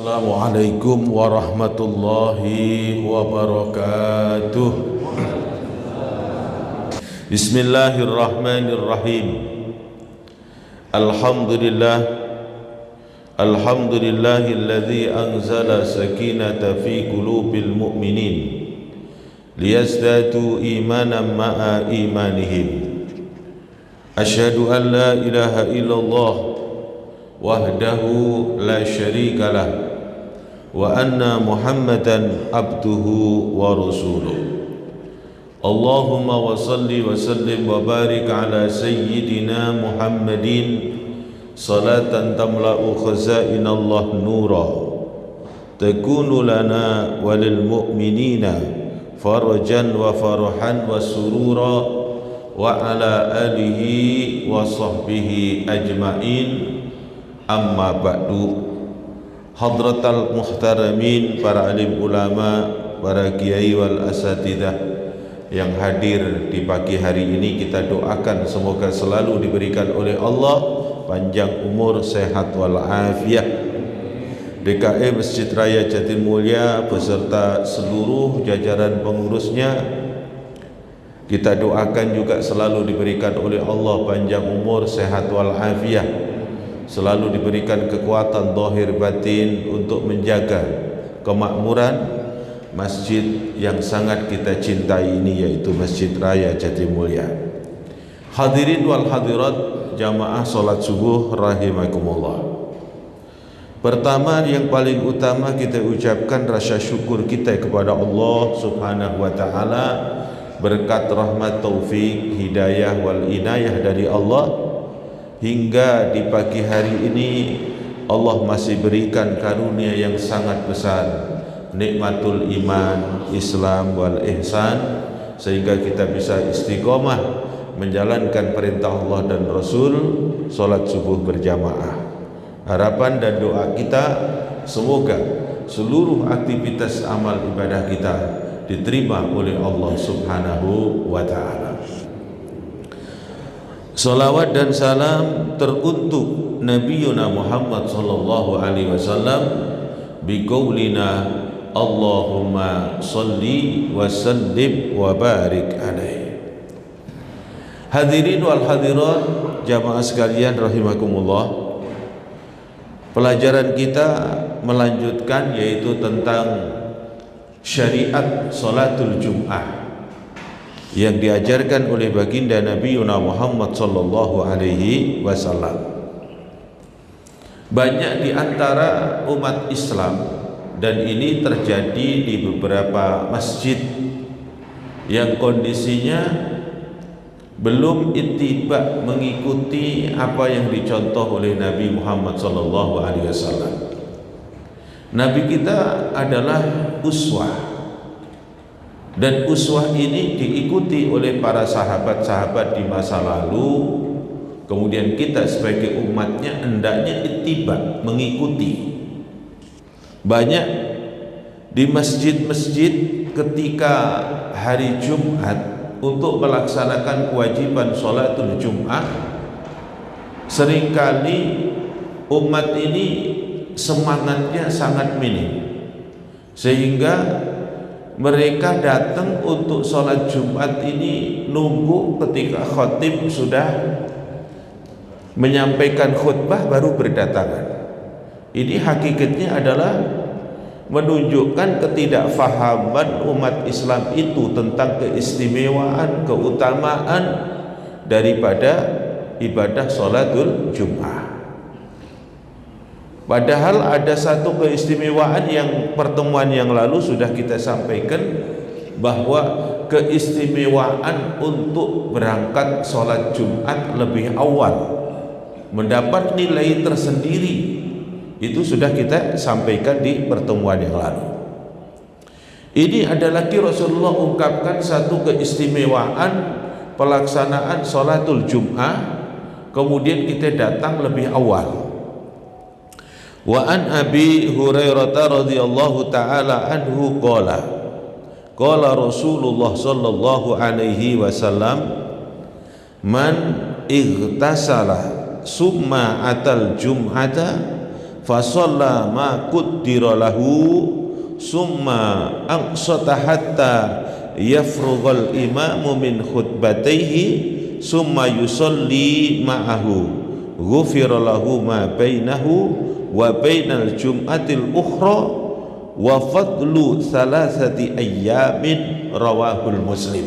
Assalamualaikum warahmatullahi wabarakatuh. Bismillahirrahmanirrahim. Alhamdulillahilladzi anzala sakinata fi qulubil mu'minin liyazdadu imanan ma'a imanihim. Asyhadu an la ilaha illallah wahdahu la syarikalah wa anna Muhammadan abduhu wa rasuluh. Allahumma wa salli wa sallim wa barik ala sayyidina Muhammadin salatan tamla'u khazainallah nura takunu lana walil mu'minina farajan wa farahan wa surura wa ala alihi wa sahbihi ajma'in. Amma ba'du. Hadratal muhtaramin, para alim ulama, para kiai wal asatidah yang hadir di pagi hari ini, kita doakan semoga selalu diberikan oleh Allah panjang umur, sehat wal afiat. DKI Masjid Raya Jatimulya beserta seluruh jajaran pengurusnya, kita doakan juga selalu diberikan oleh Allah panjang umur, sehat wal afiat, selalu diberikan kekuatan zahir batin untuk menjaga kemakmuran masjid yang sangat kita cintai ini, yaitu Masjid Raya Jatimulya. Hadirin wal hadirat jamaah salat subuh rahimakumullah. Pertama, yang paling utama kita ucapkan rasa syukur kita kepada Allah Subhanahu wa taala berkat rahmat, taufik, hidayah wal inayah dari Allah. Hingga di pagi hari ini Allah masih berikan karunia yang sangat besar, nikmatul iman, Islam wal ihsan, sehingga kita bisa istiqomah menjalankan perintah Allah dan Rasul, salat subuh berjamaah. Harapan dan doa kita semoga seluruh aktivitas amal ibadah kita diterima oleh Allah Subhanahu wa ta'ala. Salawat dan salam teruntuk Nabiyuna Muhammad sallallahu alaihi wasallam biqaulina Allahumma salli wa sallim wa barik alaihi. Hadirin wal hadirat jamaah sekalian rahimakumullah. Pelajaran kita melanjutkan, yaitu tentang syariat salatul Jum'ah yang diajarkan oleh baginda Nabi Muhammad sallallahu alaihi wasallam. Banyak di antara umat Islam, dan ini terjadi di beberapa masjid yang kondisinya belum ittiba mengikuti apa yang dicontoh oleh Nabi Muhammad sallallahu alaihi wasallam. Nabi kita adalah uswah, dan uswah ini diikuti oleh para sahabat-sahabat di masa lalu. Kemudian kita sebagai umatnya hendaknya ittiba, mengikuti. Banyak di masjid-masjid ketika hari Jumat untuk melaksanakan kewajiban sholatul Jum'ah, seringkali umat ini semangatnya sangat minim, sehingga mereka datang untuk sholat Jumat ini nunggu ketika khatib sudah menyampaikan khutbah baru berdatangan. Ini hakikatnya adalah menunjukkan ketidakfahaman umat Islam itu tentang keistimewaan, keutamaan daripada ibadah sholatul Jum'ah. Padahal ada satu keistimewaan yang pertemuan yang lalu sudah kita sampaikan, bahwa keistimewaan untuk berangkat sholat Jumat lebih awal mendapat nilai tersendiri. Itu sudah kita sampaikan di pertemuan yang lalu. Ini ada lagi Rasulullah ungkapkan satu keistimewaan pelaksanaan sholatul Jum'ah, kemudian kita datang lebih awal. Wa an Abi Hurairah radhiyallahu taala anhu qala Rasulullah sallallahu alaihi wasallam man ightasala summa atal jum'ata fa shalla ma qaddara lahu summa aqsata hatta yafrughal imamu min khutbataihi summa yusalli ma'ahu ghufira lahu ma bainahu wa bainal jum'atil ukhra wa fadlu thalathati ayyamin rawahul Muslim.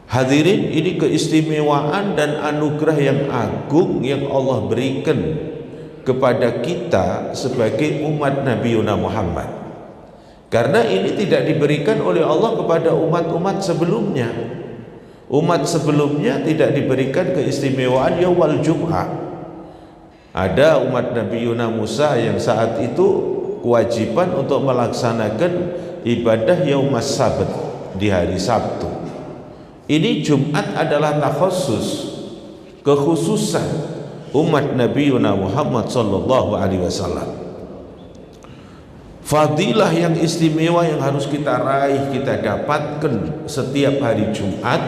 Hadirin, ini keistimewaan dan anugerah yang agung yang Allah berikan kepada kita sebagai umat Nabi Muhammad, karena ini tidak diberikan oleh Allah kepada umat-umat sebelumnya. Umat sebelumnya tidak diberikan keistimewaan yaumul Jum'ah. Ada umat Nabi Musa yang saat itu kewajiban untuk melaksanakan ibadah yaumas sabat di hari Sabtu. Ini Jumat adalah takhusus, kekhususan umat Nabi Muhammad sallallahu alaihi wasallam. Fadilah yang istimewa yang harus kita raih, kita dapatkan setiap hari Jumat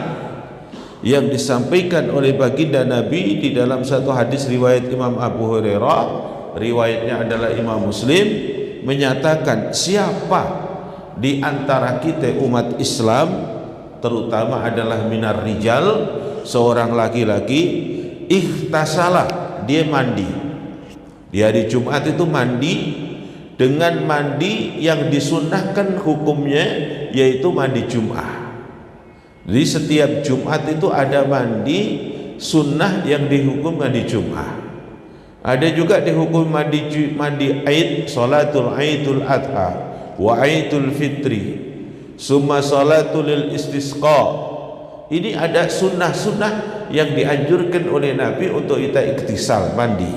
yang disampaikan oleh baginda Nabi di dalam satu hadis riwayat Imam Abu Hurairah, riwayatnya adalah Imam Muslim, menyatakan siapa di antara kita umat Islam, terutama adalah minar rijal, seorang laki-laki, ikhtasalah, dia mandi di hari Jumat itu, mandi dengan mandi yang disunnahkan hukumnya, yaitu mandi Jum'ah. Jadi setiap Jumat itu ada mandi sunnah yang dihukum mandi Jum'ah. Ada juga dihukum mandi Aid, salatul Aidul Adha wa Aidul Fitri, summa salatul istisqa. Ini ada sunnah-sunnah yang dianjurkan oleh Nabi untuk kita iktisal, mandi.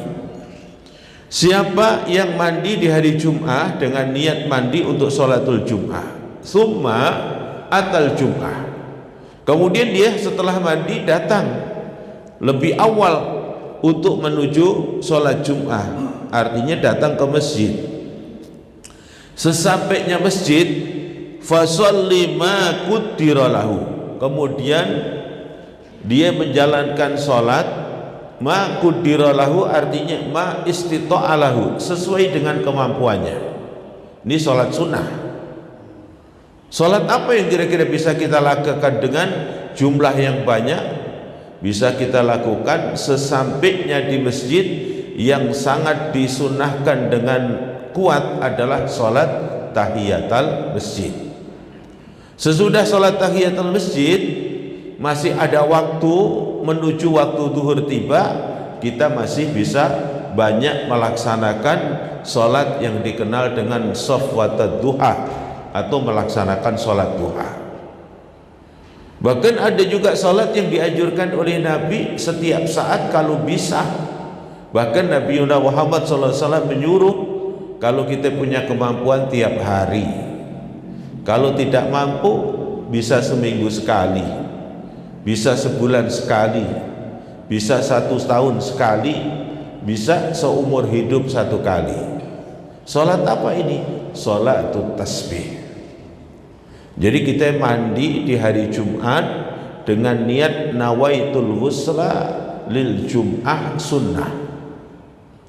Siapa yang mandi di hari Jum'ah dengan niat mandi untuk sholatul Jum'ah, summa atal Jum'ah, kemudian dia setelah mandi datang lebih awal untuk menuju sholat Jum'ah, artinya datang ke masjid. Sesampainya masjid, fasalli ma qaddara lahu, kemudian dia menjalankan sholat ma qaddara lahu, artinya ma istita'alahu, sesuai dengan kemampuannya. Ini sholat sunnah. Sholat apa yang kira-kira bisa kita lakukan dengan jumlah yang banyak? Bisa kita lakukan sesampainya di masjid. Yang sangat disunnahkan dengan kuat adalah sholat tahiyatul masjid. Sesudah sholat tahiyatul masjid, masih ada waktu menuju waktu zuhur tiba, kita masih bisa banyak melaksanakan sholat yang dikenal dengan shafwatud duha, atau melaksanakan sholat duha. Bahkan ada juga sholat yang dianjurkan oleh Nabi setiap saat kalau bisa. Bahkan Nabi Muhammad SAW menyuruh kalau kita punya kemampuan tiap hari, kalau tidak mampu bisa seminggu sekali, bisa sebulan sekali, bisa 1 tahun sekali, bisa seumur hidup 1 kali. Sholat apa ini? Sholatul tasbih. Jadi kita mandi di hari Jumat dengan niat nawaitul ghusla lil Jum'ah sunnah.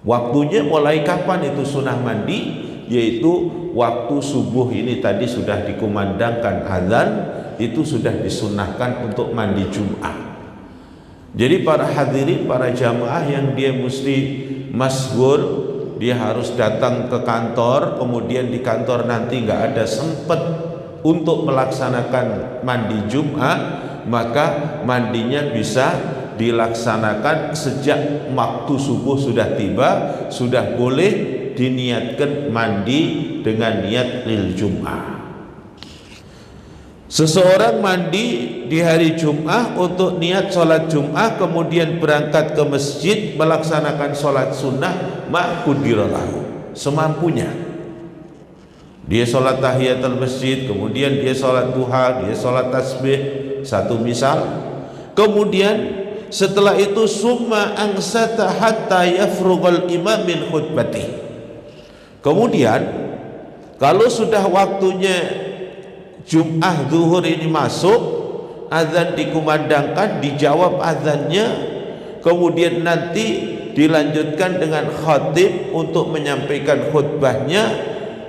Waktunya mulai kapan itu sunnah mandi? Yaitu waktu subuh ini tadi sudah dikumandangkan azan, itu sudah disunnahkan untuk mandi Jum'ah. Jadi para hadirin, para jamaah yang dia mesti masghul, dia harus datang ke kantor, kemudian di kantor nanti nggak ada sempat untuk melaksanakan mandi Jum'ah, maka mandinya bisa dilaksanakan sejak waktu subuh sudah tiba, sudah boleh diniatkan mandi dengan niat lil Jum'ah. Seseorang mandi di hari Jum'ah untuk niat sholat Jum'ah, kemudian berangkat ke masjid melaksanakan sholat sunnah ma qaddara lahu, semampunya. Dia sholat tahiyatul masjid, kemudian dia sholat duha, dia sholat tasbih, satu misal. Kemudian setelah itu summa angsata hatta yafrughal imam min khutbatih. Kemudian kalau sudah waktunya Jum'ah zuhur ini masuk, azan dikumandangkan, dijawab azannya, kemudian nanti dilanjutkan dengan khatib untuk menyampaikan khutbahnya,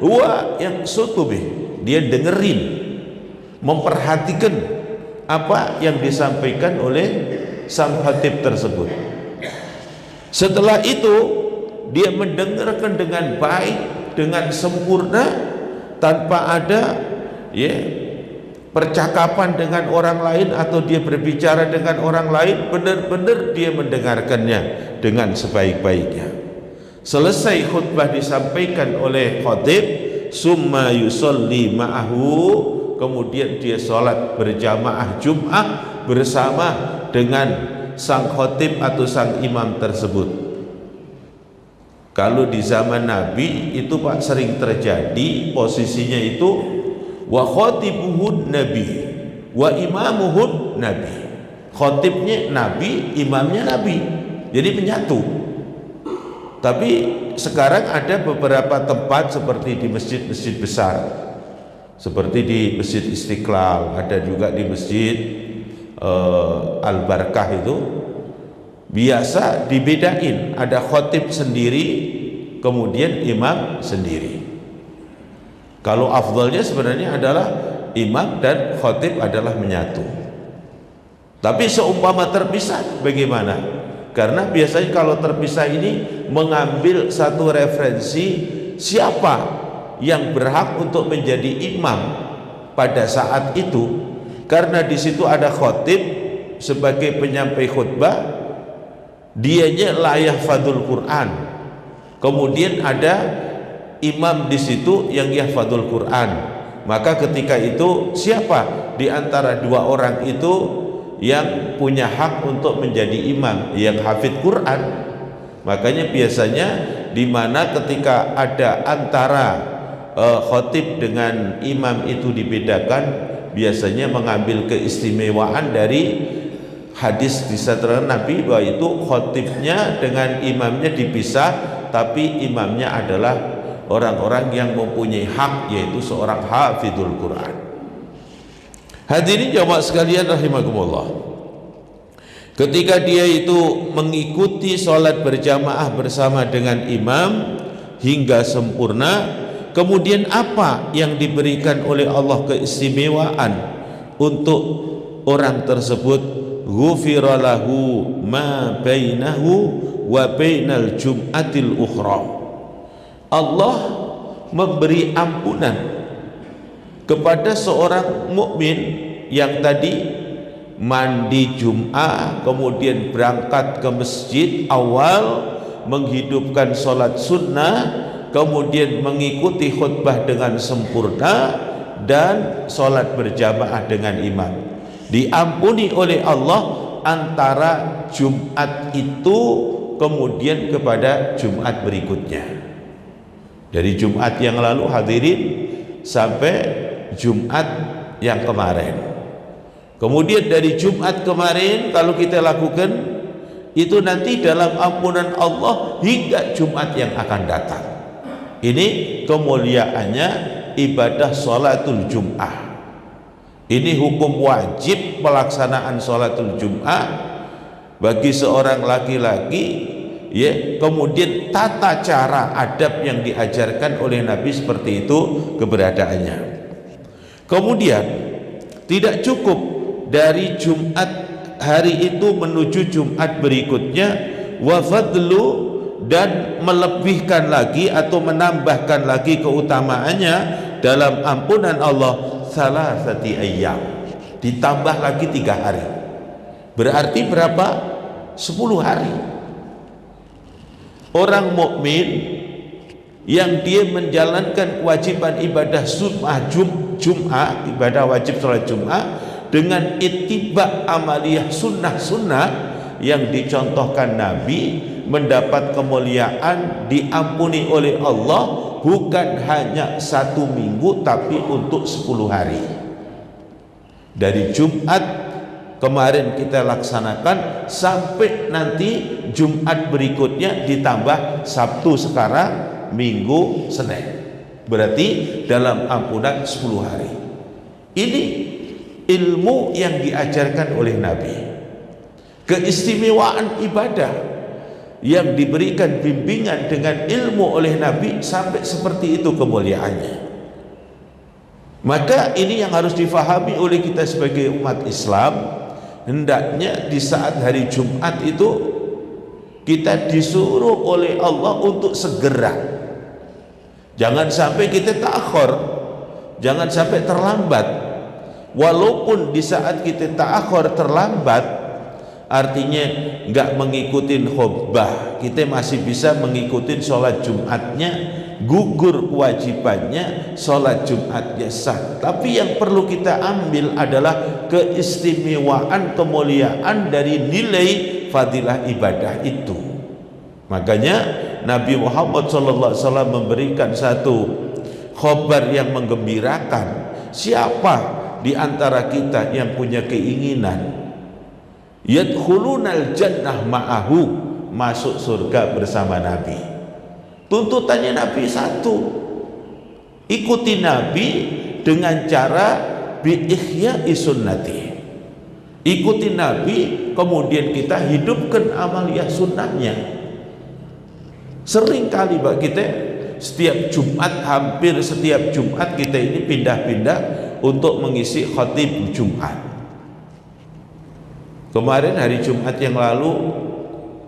huwa yang sutubi, dia dengerin, memperhatikan apa yang disampaikan oleh sang khatib tersebut. Setelah itu dia mendengarkan dengan baik, dengan sempurna, tanpa ada percakapan dengan orang lain atau dia berbicara dengan orang lain. Benar-benar dia mendengarkannya dengan sebaik-baiknya. Selesai khutbah disampaikan oleh khatib, summa yusolli ma'ahu, kemudian dia sholat berjamaah Jum'ah bersama dengan sang khatib atau sang imam tersebut. Kalau di zaman Nabi itu Pak sering terjadi posisinya itu wa khatibuhun nabi wa imamuhun nabi. Khatibnya Nabi, imamnya Nabi, jadi menyatu. Tapi sekarang ada beberapa tempat seperti di masjid-masjid besar, seperti di Masjid Istiqlal, ada juga di Masjid Al-Barkah, itu biasa dibedain, ada khatib sendiri kemudian imam sendiri. Kalau afdalnya sebenarnya adalah imam dan khatib adalah menyatu. Tapi seumpama terpisah bagaimana? Karena biasanya kalau terpisah ini mengambil satu referensi siapa yang berhak untuk menjadi imam pada saat itu. Karena di situ ada khatib sebagai penyampai khutbah, dianya la yahfadzul Quran. Kemudian ada imam di situ yang yahfadzul Quran. Maka ketika itu siapa di antara dua orang itu yang punya hak untuk menjadi imam, yang hafid Quran? Makanya biasanya di mana ketika ada antara khatib dengan imam itu dibedakan, biasanya mengambil keistimewaan dari hadis disebutkan Nabi bahwa itu khatibnya dengan imamnya dipisah, tapi imamnya adalah orang-orang yang mempunyai hak, yaitu seorang hafidul Quran. Hadirin jamaah sekalian rahimakumullah, ketika dia itu mengikuti sholat berjamaah bersama dengan imam hingga sempurna, kemudian apa yang diberikan oleh Allah keistimewaan untuk orang tersebut? Ghufira lahu ma bainahu wa bainal jum'atil ukhra. Allah memberi ampunan kepada seorang mukmin yang tadi mandi Jum'ah, kemudian berangkat ke masjid awal, menghidupkan sholat sunnah, kemudian mengikuti khutbah dengan sempurna dan sholat berjamaah dengan imam. Diampuni oleh Allah antara Jumat itu kemudian kepada Jumat berikutnya. Dari Jumat yang lalu hadirin sampai Jumat yang kemarin. Kemudian dari Jumat kemarin kalau kita lakukan itu nanti dalam ampunan Allah hingga Jumat yang akan datang. Ini kemuliaannya ibadah sholatul Jum'ah. Ini hukum wajib pelaksanaan sholatul Jum'ah bagi seorang laki-laki, ya. Kemudian tata cara adab yang diajarkan oleh Nabi seperti itu keberadaannya. Kemudian tidak cukup dari Jumat hari itu menuju Jumat berikutnya, wa fadlu, dan melebihkan lagi atau menambahkan lagi keutamaannya dalam ampunan Allah, salasati ayyam, ditambah lagi 3 hari. Berarti berapa? 10 hari. Orang mukmin yang dia menjalankan kewajiban ibadah Jum'ah, ibadah wajib sholat Jum'ah dengan ittiba amaliyah sunnah-sunnah yang dicontohkan Nabi, mendapat kemuliaan, diampuni oleh Allah bukan hanya 1 minggu tapi untuk 10 hari. Dari Jumat kemarin kita laksanakan sampai nanti Jumat berikutnya, ditambah Sabtu sekarang, Minggu, Senin, berarti dalam ampunan 10 hari. Ini ilmu yang diajarkan oleh Nabi, keistimewaan ibadah yang diberikan bimbingan dengan ilmu oleh Nabi sampai seperti itu kemuliaannya. Maka ini yang harus difahami oleh kita sebagai umat Islam. Hendaknya di saat hari Jumat itu kita disuruh oleh Allah untuk segera. Jangan sampai kita ta'akhir, jangan sampai terlambat. Walaupun di saat kita ta'akhir terlambat, artinya nggak mengikuti khutbah, kita masih bisa mengikuti sholat Jumatnya, gugur kewajibannya, sholat Jumatnya sah. Tapi yang perlu kita ambil adalah keistimewaan, kemuliaan dari nilai fadilah ibadah itu. Makanya Nabi Muhammad SAW memberikan satu khabar yang menggembirakan. Siapa di antara kita yang punya keinginan yadkhulunal jannah ma'ahu, masuk surga bersama Nabi? Tuntutannya Nabi satu, ikuti Nabi dengan cara bi-ihya'i sunnati. Ikuti Nabi, kemudian kita hidupkan amaliyah sunnahnya. Sering kali Pak, kita setiap Jumat, hampir setiap Jumat kita ini pindah-pindah untuk mengisi khatib Jumat. Kemarin hari Jumat yang lalu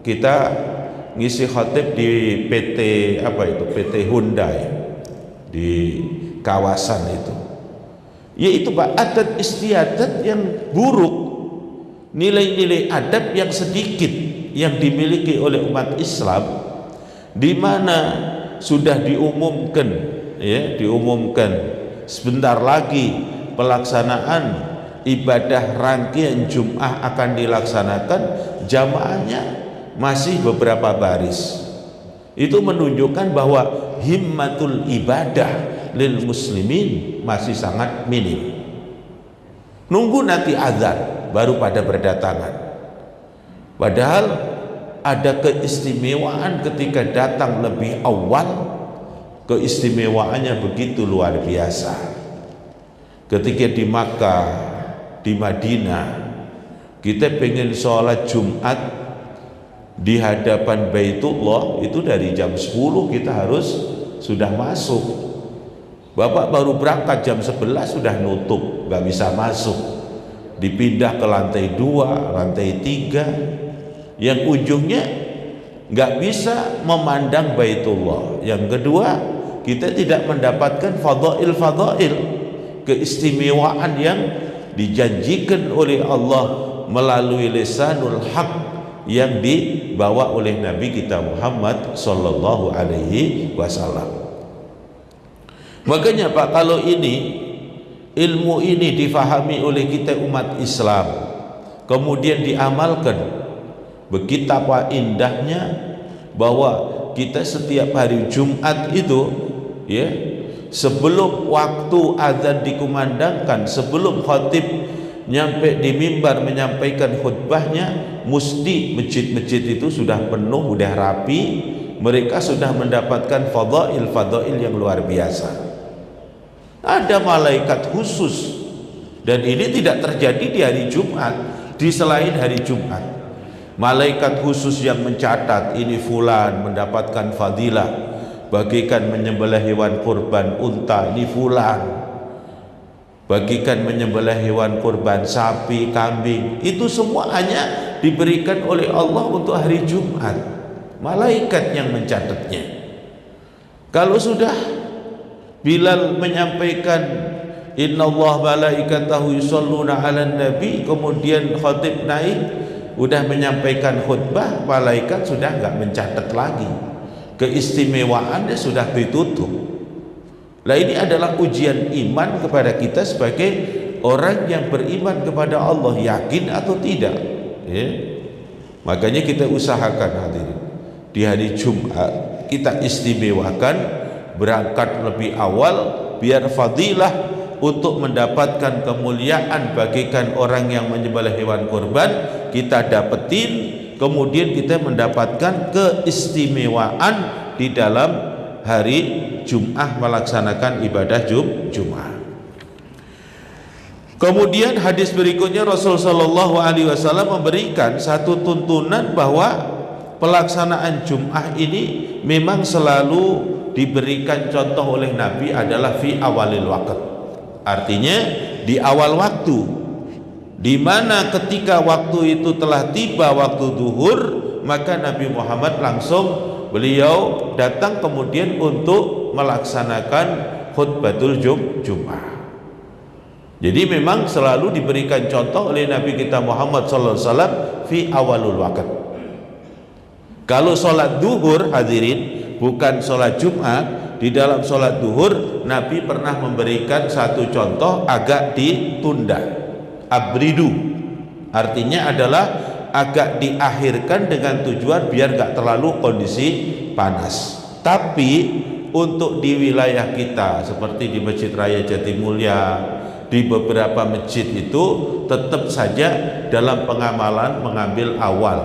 kita ngisi khatib di PT PT Hyundai di kawasan itu. Yaitu Pak, adat istiadat yang buruk, nilai-nilai adab yang sedikit yang dimiliki oleh umat Islam, di mana sudah diumumkan sebentar lagi pelaksanaan ibadah rangkaian Jum'ah akan dilaksanakan, jamaahnya masih beberapa baris. Itu menunjukkan bahwa himmatul ibadah lil muslimin masih sangat minim. Nunggu nanti azan baru pada berdatangan. Padahal ada keistimewaan ketika datang lebih awal. Keistimewaannya begitu luar biasa. Ketika di Makkah, di Madinah, kita pengen sholat Jumat di hadapan Baitullah, itu dari jam 10 kita harus sudah masuk. Bapak baru berangkat jam 11 sudah nutup, gak bisa masuk. Dipindah ke lantai 2, lantai 3, yang ujungnya gak bisa memandang Baitullah. Yang kedua, kita tidak mendapatkan fadail, keistimewaan yang dijanjikan oleh Allah melalui lisanul haq yang dibawa oleh Nabi kita Muhammad sallallahu alaihi wasallam. Makanya Pak, kalau ilmu ini difahami oleh kita umat Islam, kemudian diamalkan, betapa indahnya bahwa kita setiap hari Jumat itu, ya, sebelum waktu azan dikumandangkan, sebelum khatib nyampe di mimbar menyampaikan khutbahnya, mesti masjid-masjid itu sudah penuh, sudah rapi, mereka sudah mendapatkan fadail yang luar biasa. Ada malaikat khusus, dan ini tidak terjadi di hari Jumat, di selain hari Jumat. Malaikat khusus yang mencatat ini fulan mendapatkan fadilah bagikan menyembelih hewan kurban unta, ini fulan bagikan menyembelih hewan kurban sapi, kambing, itu semua hanya diberikan oleh Allah untuk hari Jumat. Malaikat yang mencatatnya. Kalau sudah Bilal menyampaikan innallaha malaikatahu yusholluna 'alan nabi, kemudian khatib naik udah menyampaikan khutbah, malaikat sudah enggak mencatat lagi, keistimewaannya sudah ditutup. Nah, ini adalah ujian iman kepada kita sebagai orang yang beriman kepada Allah, yakin atau tidak, ya. Makanya kita usahakan hadirin, di hari Jumat kita istimewakan berangkat lebih awal, biar fadilah untuk mendapatkan kemuliaan bagikan orang yang menyembelih hewan kurban kita dapetin, kemudian kita mendapatkan keistimewaan di dalam hari Jum'ah melaksanakan ibadah Jum'ah. Kemudian hadis berikutnya Rasul sallallahu alaihi wasallam memberikan satu tuntunan bahwa pelaksanaan Jum'ah ini memang selalu diberikan contoh oleh Nabi adalah fi awalil waqt, artinya di awal waktu, di mana ketika waktu itu telah tiba waktu zuhur, maka Nabi Muhammad langsung beliau datang kemudian untuk melaksanakan khutbatul Jum'ah. Jadi memang selalu diberikan contoh oleh Nabi kita Muhammad sallallahu alaihi wasallam fi awalul waqt. Kalau sholat duhur, hadirin, bukan sholat Jumat, di dalam sholat duhur Nabi pernah memberikan satu contoh agak ditunda, abridu, artinya adalah agak diakhirkan dengan tujuan biar gak terlalu kondisi panas. Tapi untuk di wilayah kita seperti di Masjid Raya Jatimulya, di beberapa masjid itu tetap saja dalam pengamalan mengambil awal.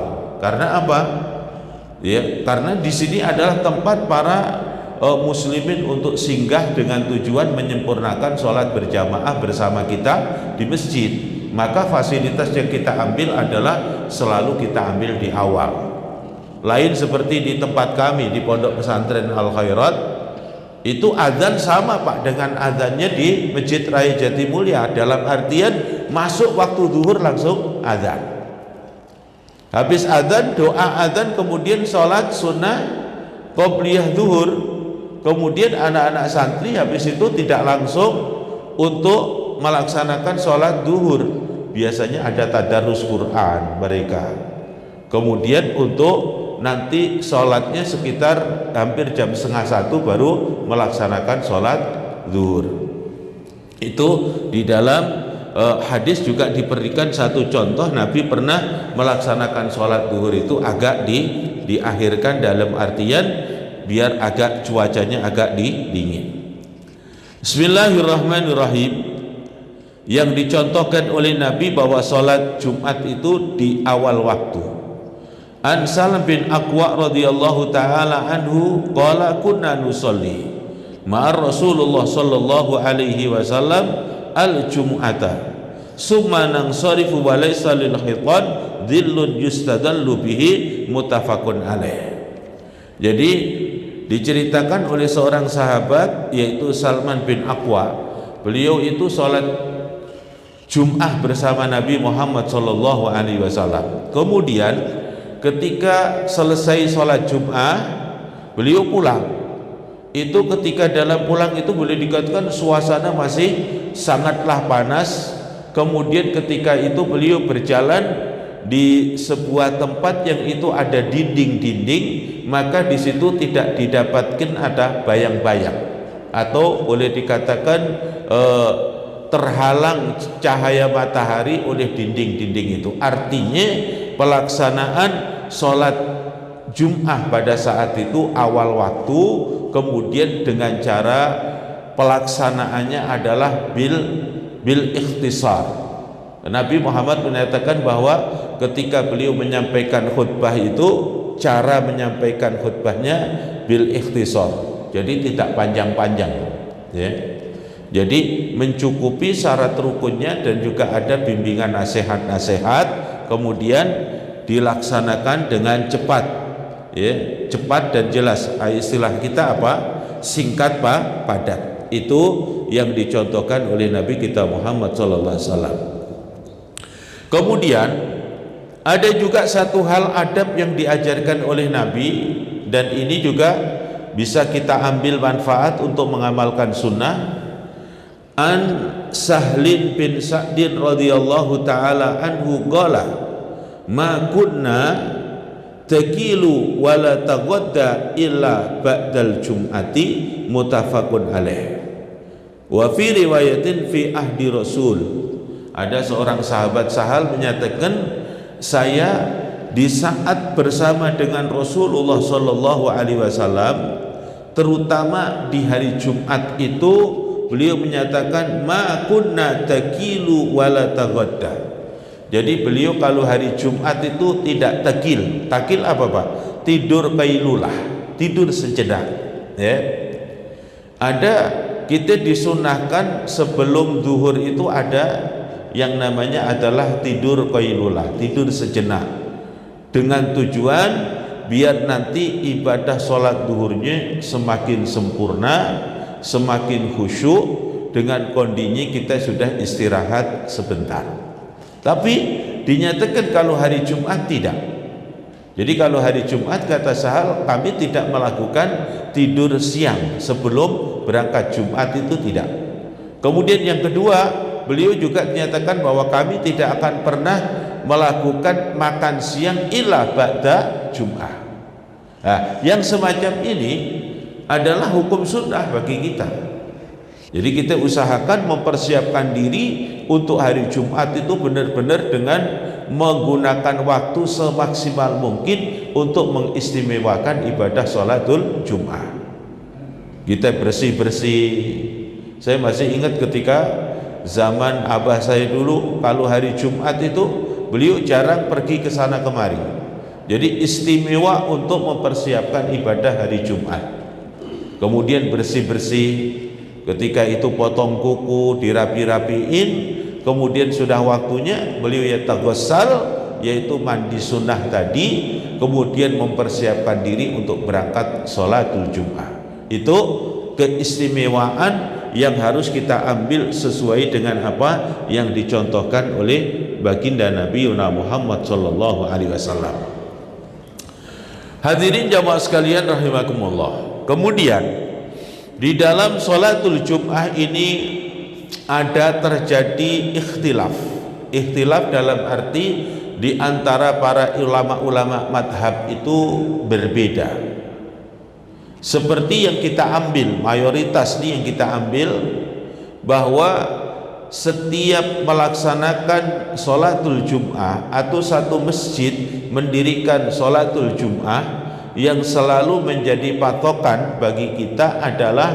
Karena apa? Ya, karena di sini adalah tempat para muslimin untuk singgah dengan tujuan menyempurnakan sholat berjamaah bersama kita di masjid. Maka fasilitas yang kita ambil adalah selalu kita ambil di awal. Lain seperti di tempat kami di Pondok Pesantren Al Khairat, itu azan sama Pak dengan azannya di Masjid Raya Jatimulya, dalam artian masuk waktu zuhur langsung azan. Habis azan, doa azan, kemudian sholat sunnah qobliyah zuhur, kemudian anak-anak santri habis itu tidak langsung untuk melaksanakan sholat zuhur, biasanya ada tadarus Quran mereka, kemudian untuk nanti sholatnya sekitar hampir jam 12:30 baru melaksanakan sholat zuhur. Itu di dalam hadis juga diberikan satu contoh, Nabi pernah melaksanakan sholat zuhur itu agak diakhirkan, dalam artian biar agak cuacanya agak dingin. Bismillahirrahmanirrahim. Yang dicontohkan oleh Nabi bahwa sholat Jumat itu di awal waktu. An Salam bin Aqwa radhiyallahu taala anhu qala kunna nusalli ma'ar Rasulullah sallallahu alaihi wasallam al-jum'ata summa nansarifu wa laysa lil khitan dhillun yustadallu bihi muttafaqun alaih. Jadi diceritakan oleh seorang sahabat yaitu Salman bin Aqwa, beliau itu sholat Jum'ah bersama Nabi Muhammad sallallahu alaihi wasallam. Kemudian ketika selesai sholat Jum'ah beliau pulang. Itu ketika dalam pulang itu boleh dikatakan suasana masih sangatlah panas. Kemudian ketika itu beliau berjalan di sebuah tempat yang itu ada dinding-dinding, maka di situ tidak didapatkan ada bayang-bayang, atau boleh dikatakan terhalang cahaya matahari oleh dinding-dinding itu. Artinya pelaksanaan sholat Jum'ah pada saat itu awal waktu, kemudian dengan cara pelaksanaannya adalah bil ikhtisar. Nabi Muhammad menyatakan bahwa ketika beliau menyampaikan khutbah itu, cara menyampaikan khutbahnya bil ikhtisar, jadi tidak panjang-panjang, ya. Jadi mencukupi syarat rukunnya dan juga ada bimbingan nasihat-nasihat, kemudian dilaksanakan dengan cepat, ya, cepat dan jelas. Istilah kita apa? Singkat Pak, padat. Itu yang dicontohkan oleh Nabi kita Muhammad SAW. Kemudian ada juga satu hal adab yang diajarkan oleh Nabi, dan ini juga bisa kita ambil manfaat untuk mengamalkan sunnah. An Sahlin bin Sa'din radhiyallahu taala anhu qala ma kunna takilu wala taghadda illa ba'dal jum'ati muttafaqun alaih. Wa fi riwayatin fi ahdi Rasul, ada seorang sahabat Sahal menyatakan, saya di saat bersama dengan Rasulullah sallallahu alaihi wasallam, terutama di hari Jumat itu, beliau menyatakan ma kunna takilu wala taghadda. Jadi beliau kalau hari Jumat itu tidak takil. Takil apa Pak? Tidur qailulah, tidur sejenak, ya. Ada, kita disunahkan sebelum zuhur itu ada yang namanya adalah tidur qailulah, tidur sejenak, dengan tujuan biar nanti ibadah sholat duhurnya semakin sempurna, semakin khusyuk, dengan kondisinya kita sudah istirahat sebentar. Tapi dinyatakan kalau hari Jumat tidak. Jadi kalau hari Jumat kata Sahal, kami tidak melakukan tidur siang sebelum berangkat Jumat, itu tidak. Kemudian yang kedua, beliau juga menyatakan bahwa kami tidak akan pernah melakukan makan siang illa ba'da Jum'ah. Nah, yang semacam ini adalah hukum sunnah bagi kita. Jadi kita usahakan mempersiapkan diri untuk hari Jumat itu benar-benar dengan menggunakan waktu semaksimal mungkin untuk mengistimewakan ibadah sholatul Jum'ah. Kita bersih-bersih. Saya masih ingat ketika zaman abah saya dulu, kalau hari Jumat itu beliau jarang pergi ke sana kemari. Jadi istimewa untuk mempersiapkan ibadah hari Jumat. Kemudian bersih-bersih, ketika itu potong kuku, dirapi-rapiin, kemudian sudah waktunya beliau yataghasal, yaitu mandi sunnah tadi, kemudian mempersiapkan diri untuk berangkat sholatul Jum'ah. Itu keistimewaan yang harus kita ambil sesuai dengan apa yang dicontohkan oleh baginda Nabi Muhammad sallallahu alaihi wasallam. Hadirin jamaah sekalian rahimakumullah. Kemudian di dalam sholatul Jum'ah ini ada terjadi ikhtilaf. Ikhtilaf dalam arti di antara para ulama-ulama madhab itu berbeda. Seperti yang kita ambil, mayoritas nih yang kita ambil, bahwa setiap melaksanakan sholatul Jum'ah atau satu masjid mendirikan sholatul Jum'ah, yang selalu menjadi patokan bagi kita adalah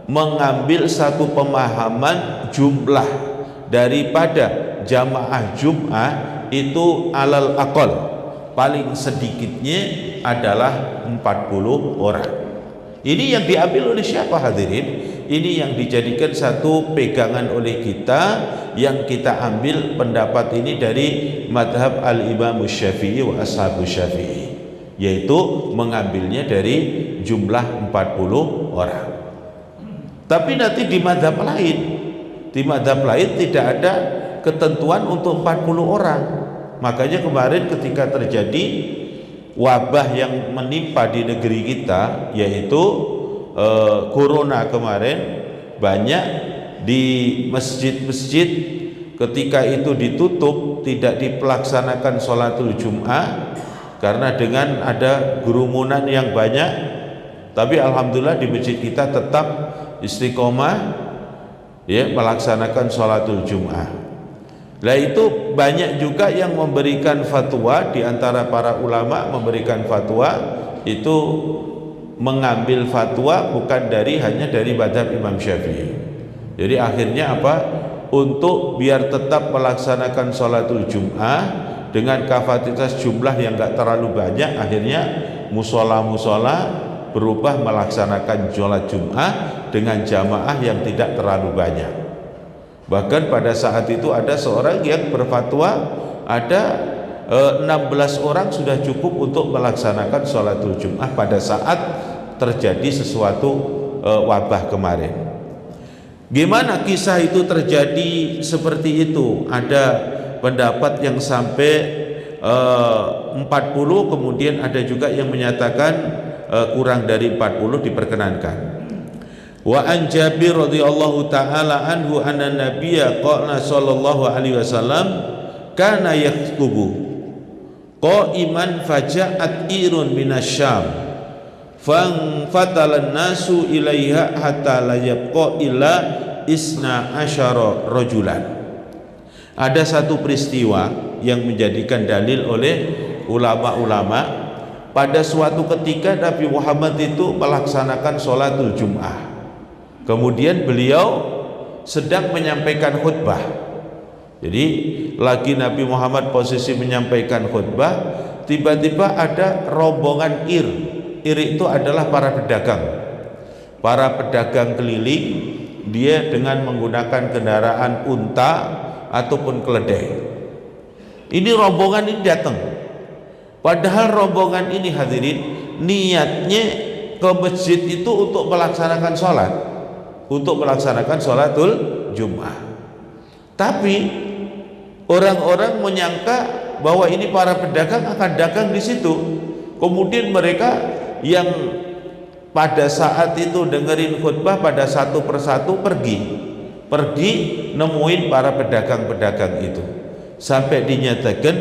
mengambil satu pemahaman jumlah daripada jamaah Jum'ah itu alal aqal, paling sedikitnya adalah 40 orang. Ini yang diambil oleh siapa hadirin? Ini yang dijadikan satu pegangan oleh kita, yang kita ambil pendapat ini dari madhab al-Imam Syafi'i wa ashabu Syafi'i, yaitu mengambilnya dari jumlah 40 orang. Tapi nanti di madhab lain tidak ada ketentuan untuk 40 orang. Makanya kemarin ketika terjadi wabah yang menimpa di negeri kita, yaitu corona kemarin, banyak di masjid-masjid ketika itu ditutup, tidak dipelaksanakan sholatul Jum'ah karena dengan ada kerumunan yang banyak. Tapi alhamdulillah di masjid kita tetap istiqomah ya melaksanakan sholatul Jum'ah. Nah itu banyak juga yang memberikan fatwa, di antara para ulama memberikan fatwa itu mengambil fatwa bukan hanya dari madhab Imam Syafi'i. Jadi akhirnya apa? Untuk biar tetap melaksanakan sholatul Jum'ah dengan kapasitas jumlah yang enggak terlalu banyak, akhirnya musola-musola berubah melaksanakan sholat Jum'ah dengan jamaah yang tidak terlalu banyak. Bahkan pada saat itu ada seorang yang berfatwa ada 16 orang sudah cukup untuk melaksanakan sholatul Jum'ah pada saat terjadi sesuatu wabah kemarin. Gimana kisah itu terjadi seperti itu? Ada pendapat yang sampai 40, kemudian ada juga yang menyatakan kurang dari 40 diperkenankan. Wa an Jabir radhiyallahu taala anhu anna nabiyya qala sallallahu alaihi wasallam kana yaktubu qa'iman faja'at irun minasyam fatalan nasu ilaiha hatta la yabqa illa isna asyara rajulan. Ada satu peristiwa yang menjadikan dalil oleh ulama-ulama. Pada suatu ketika Nabi Muhammad itu melaksanakan sholatul Jum'ah. Kemudian beliau sedang menyampaikan khutbah. Jadi lagi Nabi Muhammad posisi menyampaikan khutbah, tiba-tiba ada rombongan ir. Ir itu adalah para pedagang. Para pedagang keliling, dia dengan menggunakan kendaraan unta ataupun keledai. Ini rombongan ini datang. Padahal rombongan ini hadirin niatnya ke masjid itu untuk melaksanakan sholat, untuk melaksanakan sholatul Jum'ah. Tapi orang-orang menyangka bahwa ini para pedagang akan dagang di situ. Kemudian mereka yang pada saat itu dengerin khutbah pada satu persatu pergi nemuin para pedagang-pedagang itu, sampai dinyatakan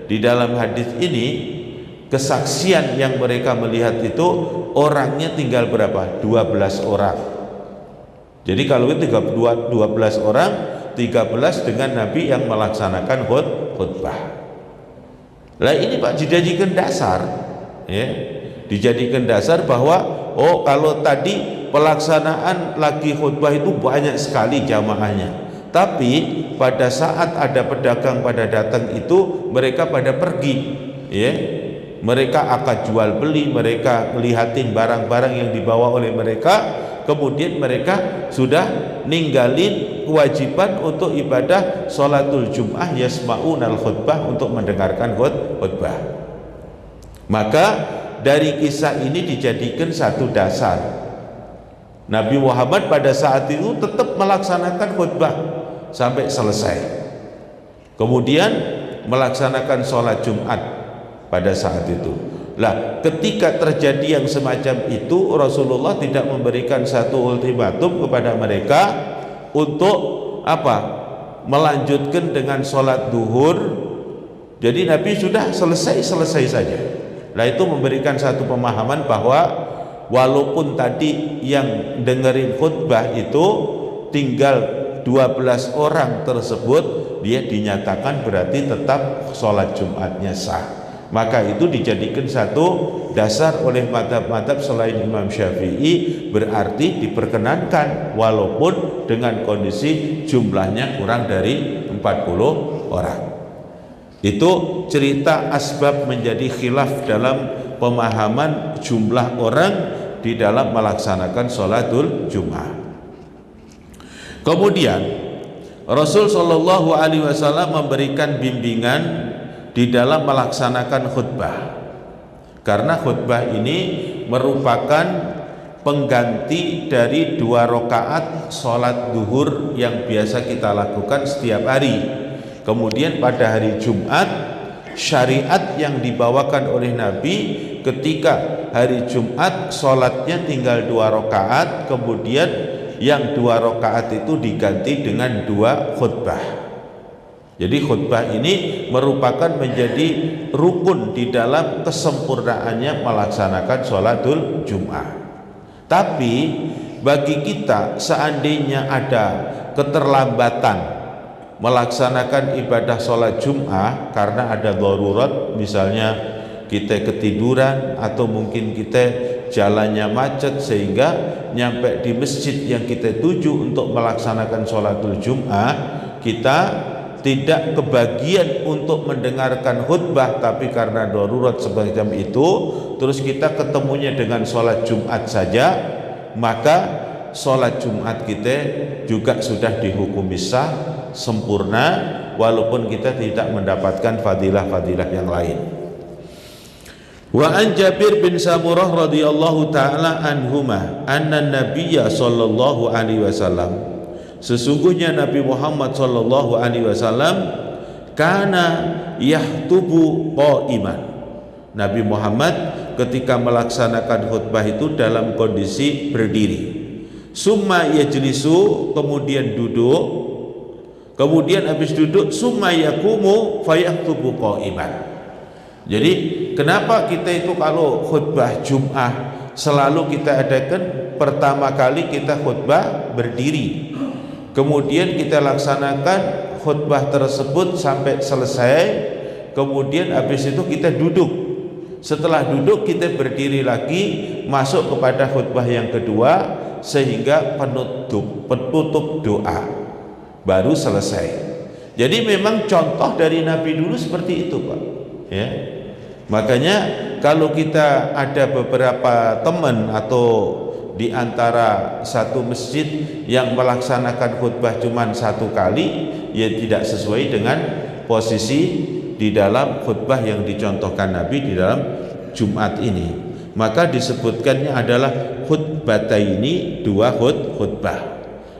di dalam hadis ini kesaksian yang mereka melihat itu orangnya tinggal berapa? 12 orang. Jadi kalau itu 12 orang, 13 dengan Nabi yang melaksanakan khutbah. Lah ini Pak dijadikan dasar, ya, dijadikan dasar bahwa oh kalau tadi pelaksanaan lagi khutbah itu banyak sekali jamaahnya, tapi pada saat ada pedagang pada datang itu mereka pada pergi, ya, mereka akan jual beli, mereka melihatin barang-barang yang dibawa oleh mereka, kemudian mereka sudah ninggalin kewajiban untuk ibadah sholatul Jum'ah, yasma'unal khutbah, untuk mendengarkan khutbah. Maka dari kisah ini dijadikan satu dasar, Nabi Muhammad pada saat itu tetap melaksanakan khutbah sampai selesai, kemudian melaksanakan sholat Jumat pada saat itu. Lah, ketika terjadi yang semacam itu, Rasulullah tidak memberikan satu ultimatum kepada mereka untuk apa? Melanjutkan dengan sholat duhur. Jadi Nabi sudah selesai saja. Nah, itu memberikan satu pemahaman bahwa walaupun tadi yang dengerin khutbah itu tinggal 12 orang tersebut, dia dinyatakan berarti tetap sholat Jumatnya sah. Maka itu dijadikan satu dasar oleh madhab-madhab selain Imam Syafi'i, berarti diperkenankan walaupun dengan kondisi jumlahnya kurang dari 40 orang. Itu cerita asbab menjadi khilaf dalam pemahaman jumlah orang di dalam melaksanakan sholatul Jum'ah. Kemudian Rasul Shallallahu Alaihi Wasallam memberikan bimbingan di dalam melaksanakan khutbah, karena khutbah ini merupakan pengganti dari 2 rakaat sholat duhur yang biasa kita lakukan setiap hari. Kemudian pada hari Jumat, syariat yang dibawakan oleh Nabi ketika hari Jumat sholatnya tinggal 2 rakaat, kemudian yang 2 rakaat itu diganti dengan 2 khutbah. Jadi khutbah ini merupakan menjadi rukun di dalam kesempurnaannya melaksanakan sholatul Jum'ah. Tapi bagi kita seandainya ada keterlambatan melaksanakan ibadah sholat Jum'ah karena ada darurat, misalnya kita ketiduran atau mungkin kita jalannya macet sehingga nyampe di masjid yang kita tuju untuk melaksanakan sholatul Jum'ah, kita tidak kebagian untuk mendengarkan khutbah, tapi karena darurat semacam itu terus kita ketemunya dengan sholat Jumat saja, maka sholat Jumat kita juga sudah dihukumi sah, sempurna, walaupun kita tidak mendapatkan fadilah-fadilah yang lain. Wa an Jabir bin Samurah radhiyallahu taala anhuma anna Nabiyya sallallahu alaihi wasallam, sesungguhnya Nabi Muhammad sallallahu alaihi wasallam kana yahtubu qaiman. Nabi Muhammad ketika melaksanakan khutbah itu dalam kondisi berdiri. Summa yajlisu, kemudian duduk, kemudian habis duduk summa yaqumu fayahtubu qaiman. Jadi kenapa kita itu kalau khutbah Jum'ah selalu kita adakan pertama kali kita khutbah berdiri, kemudian kita laksanakan khutbah tersebut sampai selesai, kemudian habis itu kita duduk. Setelah duduk kita berdiri lagi masuk kepada khutbah yang kedua sehingga penutup doa baru selesai. Jadi memang contoh dari Nabi dulu seperti itu, Pak, ya. Makanya kalau kita ada beberapa teman atau di antara satu masjid yang melaksanakan khutbah cuma 1 kali, ya tidak sesuai dengan posisi di dalam khutbah yang dicontohkan Nabi di dalam Jumat ini. Maka disebutkannya adalah khutbataini, dua khutbah.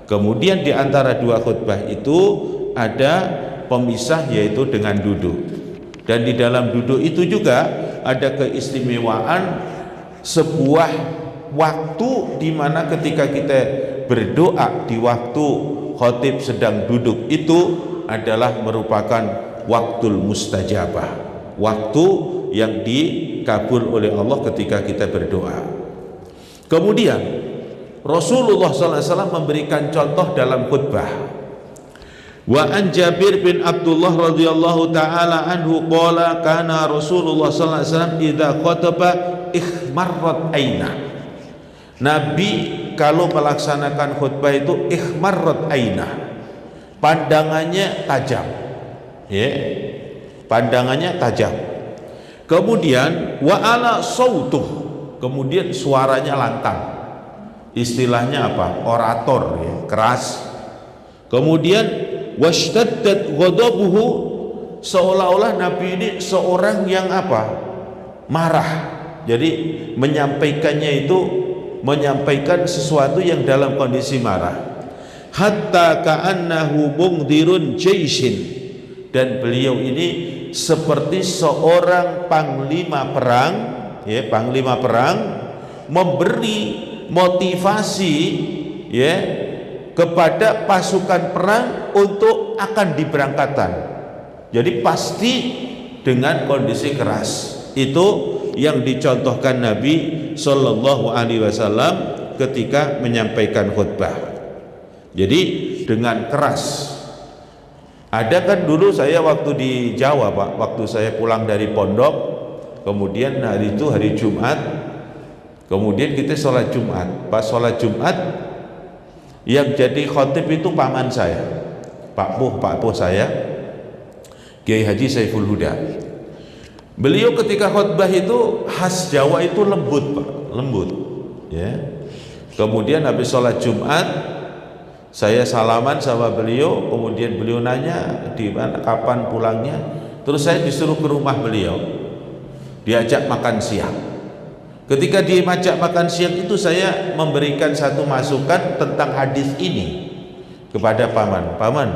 Kemudian di antara dua khutbah itu ada pemisah, yaitu dengan duduk. Dan di dalam duduk itu juga ada keistimewaan sebuah waktu di mana ketika kita berdoa di waktu khatib sedang duduk itu adalah merupakan waktul mustajabah, waktu yang dikabul oleh Allah ketika kita berdoa. Kemudian Rasulullah SAW memberikan contoh dalam khutbah. Wa an Jabir bin Abdullah radhiyallahu taala anhu qala kana Rasulullah sallallahu alaihi wasallam idza khataba ikhmarrat aina. Nabi kalau melaksanakan khutbah itu ikhmarrat aina, pandangannya tajam, ya, pandangannya tajam. Kemudian wa ala sautuh, kemudian suaranya lantang, istilahnya apa, orator, ya, keras. Kemudian washtaddat ghadabuhu, seolah-olah Nabi ini seorang yang apa, marah. Jadi menyampaikannya itu menyampaikan sesuatu yang dalam kondisi marah. Hatta ka'annahu mungdirun jaishin, dan beliau ini seperti seorang panglima perang, ya, panglima perang memberi motivasi, ya, kepada pasukan perang untuk akan diberangkatkan. Jadi pasti dengan kondisi keras. Itu yang dicontohkan Nabi Shallallahu Alaihi Wasallam ketika menyampaikan khutbah. Jadi dengan keras. Ada kan dulu saya waktu di Jawa, Pak, waktu saya pulang dari pondok, kemudian hari itu hari Jumat, kemudian kita sholat Jumat. Pas sholat Jumat, yang jadi khotib itu paman saya, Pak Puh saya, Kiai Haji Saiful Huda. Beliau ketika khutbah itu khas Jawa itu lembut, Pak, lembut, ya. Kemudian habis sholat Jumat, saya salaman sama beliau, kemudian beliau nanya di mana, kapan pulangnya. Terus saya disuruh ke rumah beliau, diajak makan siang. Ketika diajak makan siang itu saya memberikan satu masukan tentang hadis ini kepada paman. Paman,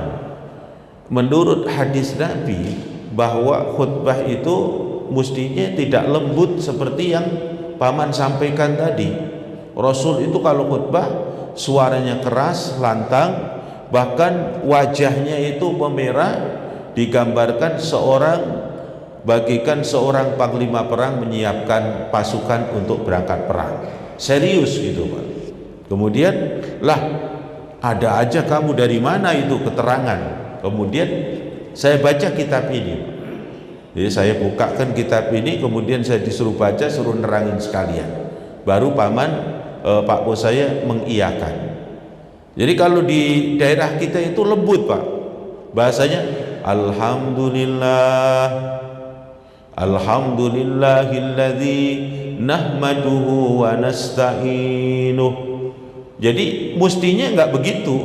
menurut hadis Nabi bahwa khutbah itu mestinya tidak lembut seperti yang paman sampaikan tadi. Rasul itu kalau khutbah suaranya keras, lantang, bahkan wajahnya itu memerah, digambarkan bagikan seorang panglima perang menyiapkan pasukan untuk berangkat perang. Serius gitu, Pak. Kemudian lah, ada aja kamu, dari mana itu keterangan? Kemudian saya baca kitab ini. Jadi saya bukakan kitab ini, kemudian saya disuruh baca, suruh nerangin sekalian. Baru paman Pak Bos saya mengiyakan. Jadi kalau di daerah kita itu lembut, Pak. Bahasanya Alhamdulillahilladzi nahmaduhu wa nasta'inuh. Jadi mestinya enggak begitu.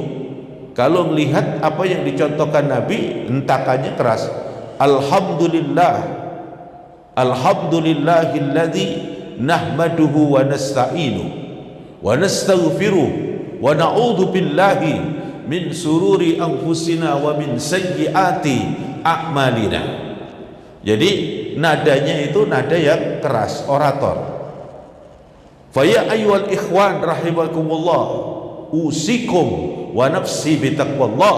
Kalau melihat apa yang dicontohkan Nabi, hentakannya keras. Alhamdulillahilladzi nahmaduhu wa nasta'inuh wa nastaghfiruh wa na'udzu billahi min sururi anfusina wa min sayyiati a'malina. Jadi nadanya itu nada yang keras, orator. Fa ya ayyuhal ikhwan rahimakumullah, usikum wa nafsi bi taqwallah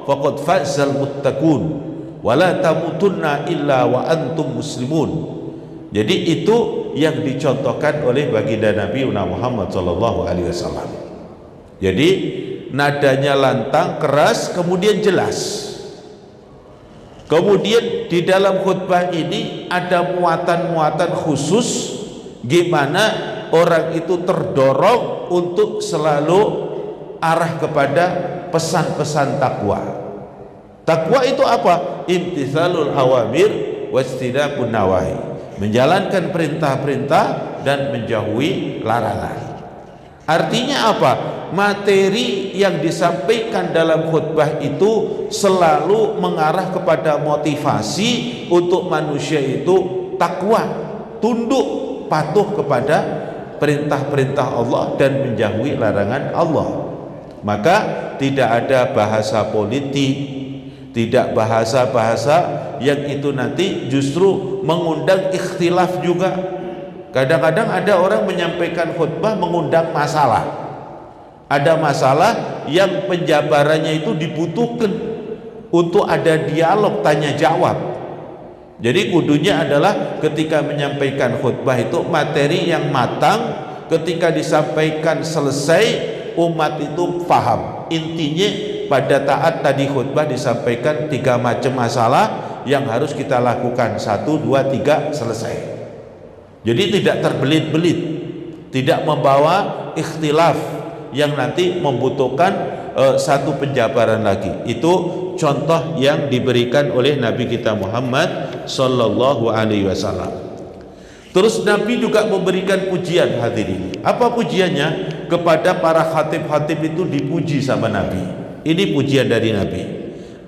faqad fazal muttaqun wa la tamutunna illa wa antum muslimun. Jadi itu yang dicontohkan oleh baginda Nabi Muhammad sallallahu alaihi wasallam. Jadi nadanya lantang, keras, kemudian jelas. Kemudian di dalam khutbah ini ada muatan-muatan khusus gimana orang itu terdorong untuk selalu arah kepada pesan-pesan takwa. Takwa itu apa? Imtithalul awamir wastidaqun nawahi, menjalankan perintah-perintah dan menjauhi larangan. Artinya apa? Materi yang disampaikan dalam khutbah itu selalu mengarah kepada motivasi untuk manusia itu takwa, tunduk, patuh kepada perintah-perintah Allah dan menjauhi larangan Allah. Maka tidak ada bahasa politik, tidak bahasa-bahasa yang itu nanti justru mengundang ikhtilaf juga. Kadang-kadang ada orang menyampaikan khutbah mengundang masalah. Ada masalah yang penjabarannya itu dibutuhkan untuk ada dialog tanya jawab. Jadi kudunya adalah ketika menyampaikan khutbah itu materi yang matang, ketika disampaikan selesai umat itu paham. Intinya pada taat tadi khutbah disampaikan 3 macam masalah yang harus kita lakukan, 1, 2, 3 selesai. Jadi tidak terbelit-belit, tidak membawa ikhtilaf yang nanti membutuhkan satu penjabaran lagi. Itu contoh yang diberikan oleh Nabi kita Muhammad sallallahu alaihi wasallam. Terus Nabi juga memberikan pujian, hadirin. Apa pujiannya? Kepada para khatib-khatib itu dipuji sama Nabi. Ini pujian dari Nabi.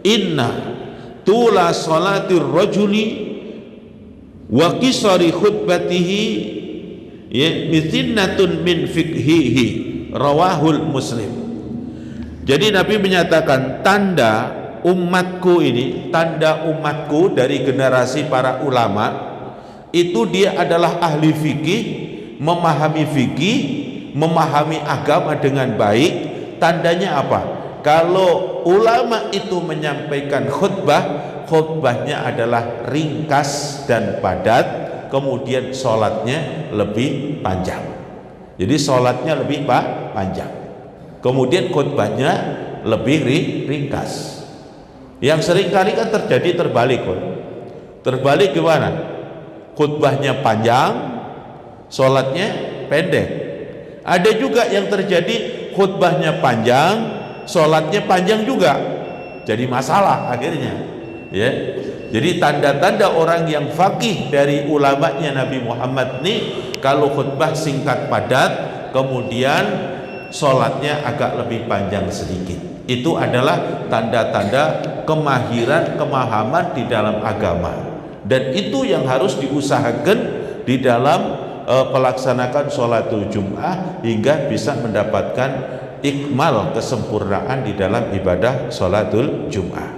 Inna tula salatir rajuli wa qisari khutbatihi mithinnatun min fikhihi, rawahul Muslim. Jadi Nabi menyatakan tanda umatku ini, tanda umatku dari generasi para ulama itu dia adalah ahli fikih, memahami agama dengan baik. Tandanya apa? Kalau ulama itu menyampaikan khutbahnya adalah ringkas dan padat, kemudian sholatnya lebih panjang. Jadi sholatnya lebih panjang, kemudian khutbahnya lebih ringkas. Yang seringkali kan terjadi terbalik gimana? Khutbahnya panjang, sholatnya pendek. Ada juga yang terjadi khutbahnya panjang, sholatnya panjang juga, jadi masalah akhirnya, ya. Jadi tanda-tanda orang yang faqih dari ulamanya Nabi Muhammad nih, kalau khutbah singkat padat, kemudian sholatnya agak lebih panjang sedikit. Itu adalah tanda-tanda kemahiran, kemahaman di dalam agama, dan itu yang harus diusahakan di dalam pelaksanakan sholatul Jum'ah hingga bisa mendapatkan ikmal, kesempurnaan di dalam ibadah sholatul Jum'ah.